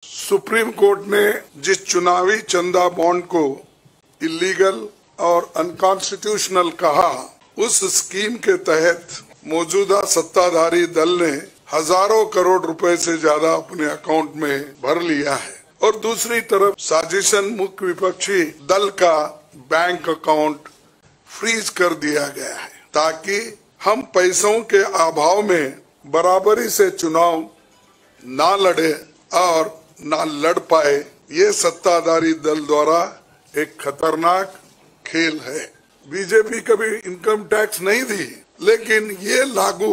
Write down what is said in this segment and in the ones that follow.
Supreme court ने जिस चुनावी चंदा बॉन्ड को इलीगल और अनकॉन्स्टिट्यूशनल कहा, उस स्कीम के तहत मौजूदा सत्ताधारी दल ने हजारों करोड़ रुपए से ज्यादा अपने अकाउंट में भर लिया है और दूसरी तरफ साजिशन मुख्य विपक्षी दल का बैंक अकाउंट फ्रीज कर दिया गया है ताकि हम पैसों के अभाव में बराबरी से चुनाव ना लड़े और ना लड़ पाए। ये सत्ताधारी दल द्वारा एक खतरनाक खेल है। बीजेपी कभी इनकम टैक्स नहीं दी, लेकिन ये लागू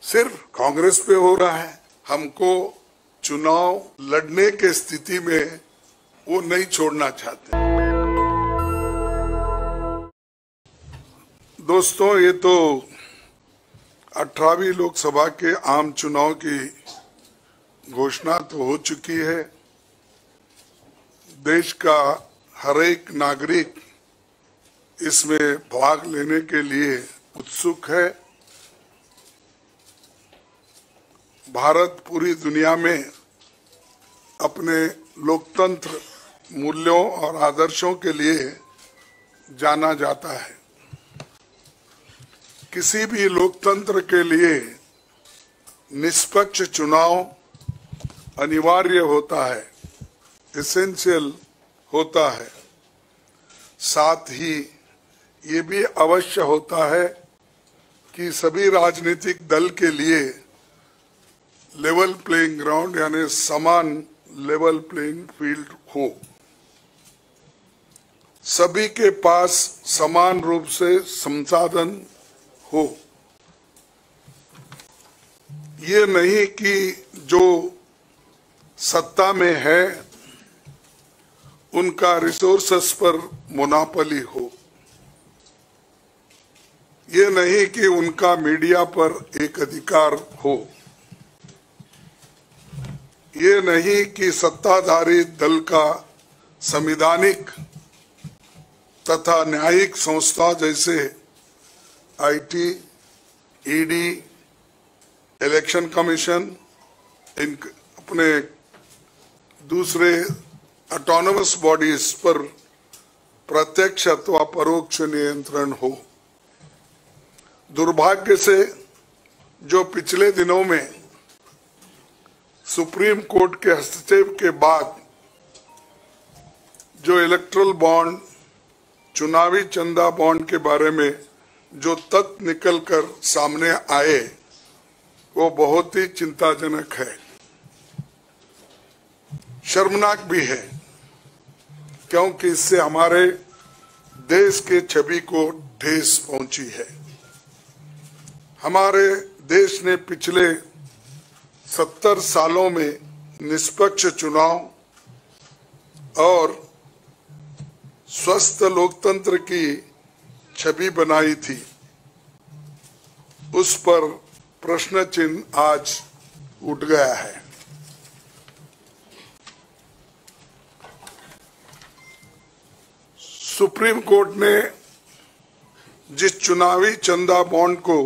सिर्फ कांग्रेस पे हो रहा है। हमको चुनाव लड़ने के स्थिति में वो नहीं छोड़ना चाहते। दोस्तों, ये तो 18वीं लोकसभा के आम चुनाव की घोषणा तो हो चुकी है। देश का हर एक नागरिक इसमें भाग लेने के लिए उत्सुक है। भारत पूरी दुनिया में अपने लोकतंत्र मूल्यों और आदर्शों के लिए जाना जाता है। किसी भी लोकतंत्र के लिए निष्पक्ष चुनाव अनिवार्य होता है, एसेंशियल होता है। साथ ही ये भी अवश्य होता है कि सभी राजनीतिक दल के लिए लेवल प्लेइंग ग्राउंड यानी समान लेवल प्लेइंग फील्ड हो, सभी के पास समान रूप से संसाधन हो। ये नहीं कि जो सत्ता में है उनका रिसोर्सेस पर मोनोपोली हो। ये नहीं कि उनका मीडिया पर एक अधिकार हो। ये नहीं कि सत्ताधारी दल का संवैधानिक तथा न्यायिक संस्था जैसे आईटी, ईडी, इलेक्शन कमीशन, इन अपने दूसरे ऑटोनोमस बॉडीज पर प्रत्यक्ष अथवा परोक्ष नियंत्रण हो। दुर्भाग्य से जो पिछले दिनों में सुप्रीम कोर्ट के हस्तक्षेप के बाद जो इलेक्टोरल बॉन्ड, चुनावी चंदा बॉन्ड के बारे में जो तथ्य निकलकर सामने आए, वो बहुत ही चिंताजनक है, शर्मनाक भी है, क्योंकि इससे हमारे देश के छवि को ठेस पहुंची है। हमारे देश ने पिछले 70 सालों में निष्पक्ष चुनाव और स्वस्थ लोकतंत्र की छवि बनाई थी। उस पर प्रश्न चिन्ह आज उठ गया है। सुप्रीम कोर्ट ने जिस चुनावी चंदा बॉन्ड को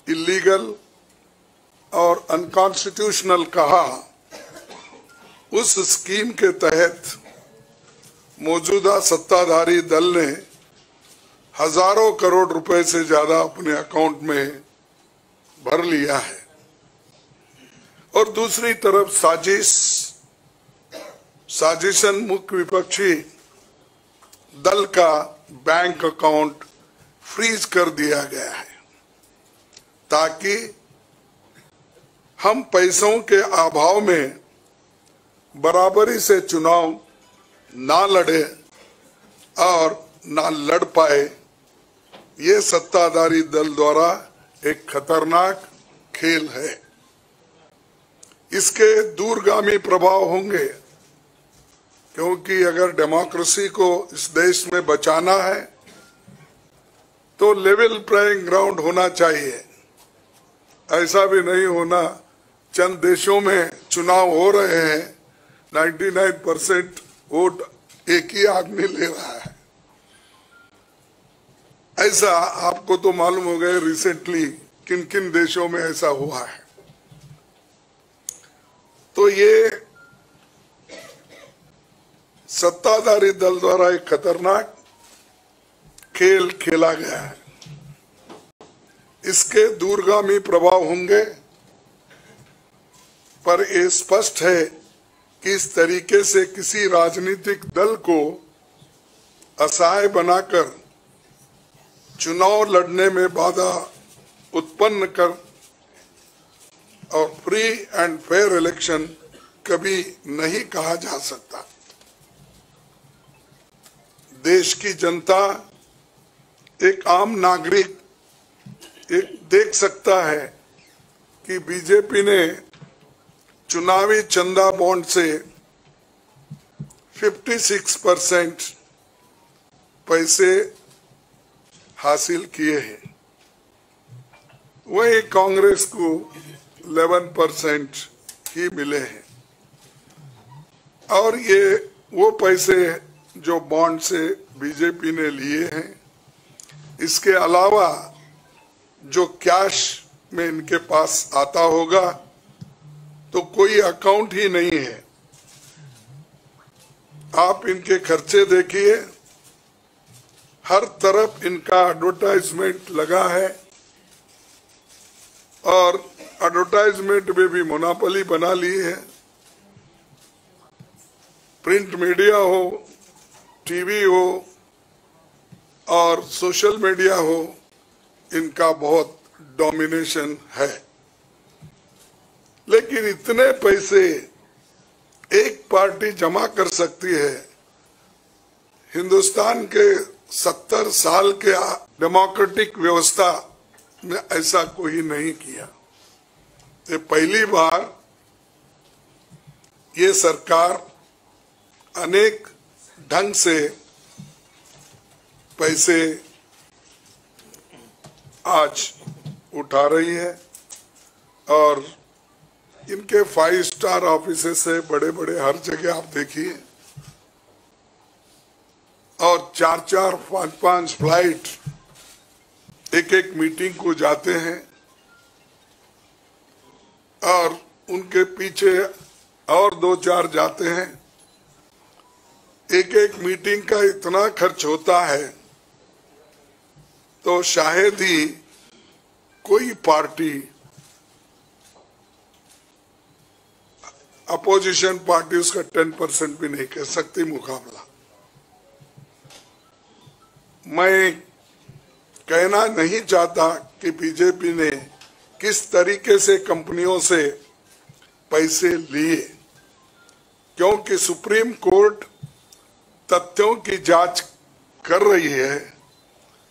इलीगल और अनकॉन्स्टिट्यूशनल कहा, उस स्कीम के तहत मौजूदा सत्ताधारी दल ने हजारों करोड़ रुपए से ज्यादा अपने अकाउंट में भर लिया है और दूसरी तरफ साजिशन मुख्य विपक्षी दल का बैंक अकाउंट फ्रीज कर दिया गया है ताकि हम पैसों के अभाव में बराबरी से चुनाव ना लड़े और ना लड़ पाए। ये सत्ताधारी दल द्वारा एक खतरनाक खेल है। इसके दूरगामी प्रभाव होंगे, क्योंकि अगर डेमोक्रेसी को इस देश में बचाना है तो लेवल प्लेइंग ग्राउंड होना चाहिए। ऐसा भी नहीं होना चंद देशों में चुनाव हो रहे हैं, 99% वोट एक ही आदमी ले रहा है। ऐसा आपको तो मालूम हो गया रिसेंटली किन किन देशों में ऐसा हुआ है। तो ये सत्ताधारी दल द्वारा एक खतरनाक खेल खेला गया है। इसके दूरगामी प्रभाव होंगे, पर यह स्पष्ट है कि इस तरीके से किसी राजनीतिक दल को असहाय बनाकर चुनाव लड़ने में बाधा उत्पन्न कर और फ्री एंड फेयर इलेक्शन कभी नहीं कहा जा सकता। देश की जनता, एक आम नागरिक देख सकता है कि बीजेपी ने चुनावी चंदा बॉन्ड से 56% पैसे हासिल किए हैं, वही कांग्रेस को 11% ही मिले हैं। और ये वो पैसे जो बॉन्ड से बीजेपी ने लिए हैं, इसके अलावा जो कैश में इनके पास आता होगा तो कोई अकाउंट ही नहीं है। आप इनके खर्चे देखिए, हर तरफ इनका एडवर्टाइजमेंट लगा है और एडवर्टाइजमेंट में भी मोनोपोली बना ली है। प्रिंट मीडिया हो, टीवी हो और सोशल मीडिया हो, इनका बहुत डोमिनेशन है। लेकिन इतने पैसे एक पार्टी जमा कर सकती है, हिंदुस्तान के 70 साल के डेमोक्रेटिक व्यवस्था में ऐसा कोई नहीं किया। ये पहली बार ये सरकार अनेक ढंग से पैसे आज उठा रही है और इनके 5 स्टार ऑफिसेस से बड़े बड़े हर जगह आप देखिए, और 4-4, 5-5 फ्लाइट एक मीटिंग को जाते हैं और उनके पीछे और 2-4 जाते हैं। एक मीटिंग का इतना खर्च होता है तो शायद ही कोई पार्टी, अपोजिशन पार्टी उसका 10% भी नहीं कह सकती मुकाबला। मैं कहना नहीं चाहता कि बीजेपी ने किस तरीके से कंपनियों से पैसे लिए, क्योंकि सुप्रीम कोर्ट तथ्यों की जांच कर रही है।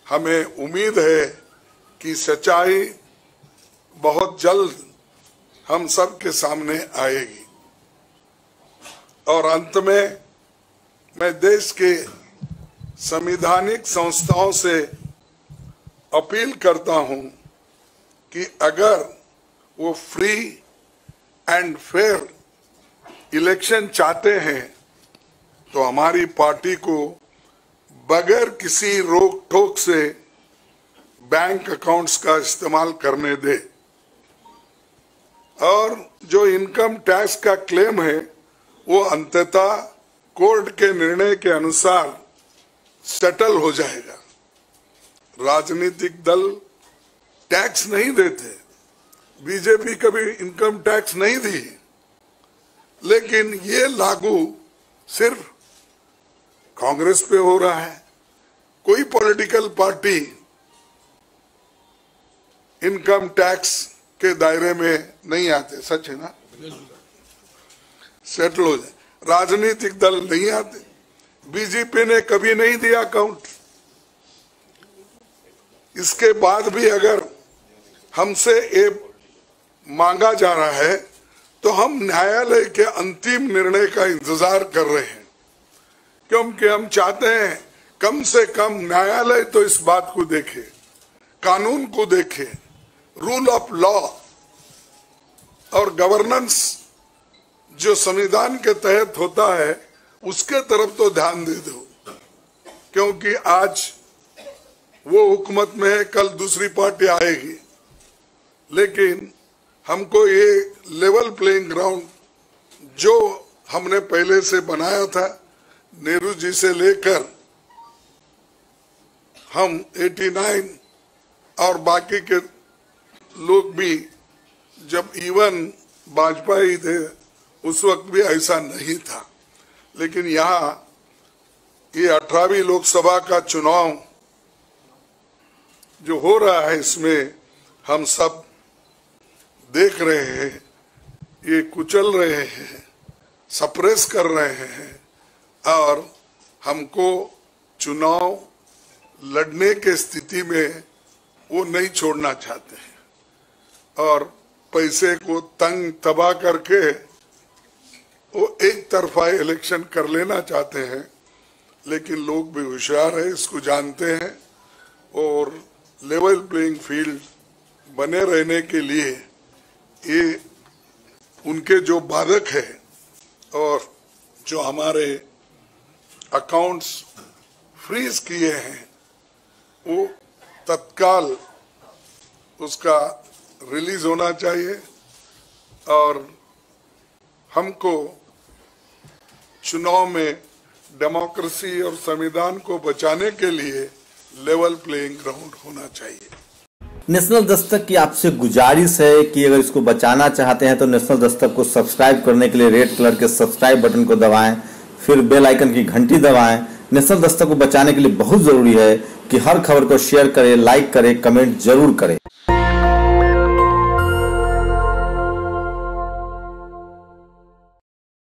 हमें उम्मीद है कि सच्चाई बहुत जल्द हम सब के सामने आएगी। और अंत में मैं देश के संवैधानिक संस्थाओं से अपील करता हूं कि अगर वो फ्री एंड फेयर इलेक्शन चाहते हैं तो हमारी पार्टी को बगैर किसी रोक टोक से बैंक अकाउंट्स का इस्तेमाल करने दे, और जो इनकम टैक्स का क्लेम है वो अंततः कोर्ट के निर्णय के अनुसार सेटल हो जाएगा। राजनीतिक दल टैक्स नहीं देते, बीजेपी कभी इनकम टैक्स नहीं दी, लेकिन ये लागू सिर्फ कांग्रेस पे हो रहा है। कोई पॉलिटिकल पार्टी इनकम टैक्स के दायरे में नहीं आते, सच है ना, सेटल हो जाए। राजनीतिक दल नहीं आते, बीजेपी ने कभी नहीं दिया अकाउंट। इसके बाद भी अगर हमसे ये मांगा जा रहा है तो हम न्यायालय के अंतिम निर्णय का इंतजार कर रहे हैं, क्योंकि हम चाहते हैं कम से कम न्यायालय तो इस बात को देखे, कानून को देखे, रूल ऑफ लॉ और गवर्नेंस जो संविधान के तहत होता है उसके तरफ तो ध्यान दे दो। क्योंकि आज वो हुकूमत में है, कल दूसरी पार्टी आएगी, लेकिन हमको ये लेवल प्लेइंग ग्राउंड जो हमने पहले से बनाया था, नेहरू जी से लेकर हम 89 और बाकी के लोग भी, जब इवन वाजपेयी थे उस वक्त भी ऐसा नहीं था। लेकिन यहाँ ये 18वीं लोकसभा का चुनाव जो हो रहा है, इसमें हम सब देख रहे हैं, ये कुचल रहे हैं, सप्रेस कर रहे हैं और हमको चुनाव लड़ने के स्थिति में वो नहीं छोड़ना चाहते हैं और पैसे को तंग तबाह करके वो एक तरफा इलेक्शन कर लेना चाहते हैं। लेकिन लोग भी होशियार है, इसको जानते हैं और लेवल प्लेइंग फील्ड बने रहने के लिए ये उनके जो बाधक है और जो हमारे अकाउंट्स फ्रीज किए हैं वो तत्काल उसका रिलीज होना चाहिए और हमको चुनाव में डेमोक्रेसी और संविधान को बचाने के लिए लेवल प्लेइंग ग्राउंड होना चाहिए। नेशनल दस्तक की आपसे गुजारिश है कि अगर इसको बचाना चाहते हैं तो नेशनल दस्तक को सब्सक्राइब करने के लिए रेड कलर के सब्सक्राइब बटन को दबाएं, फिर बेल आइकन की घंटी दबाएं। नेशनल दस्तक को बचाने के लिए बहुत जरूरी है कि हर खबर को शेयर करें, लाइक करें, कमेंट जरूर करें।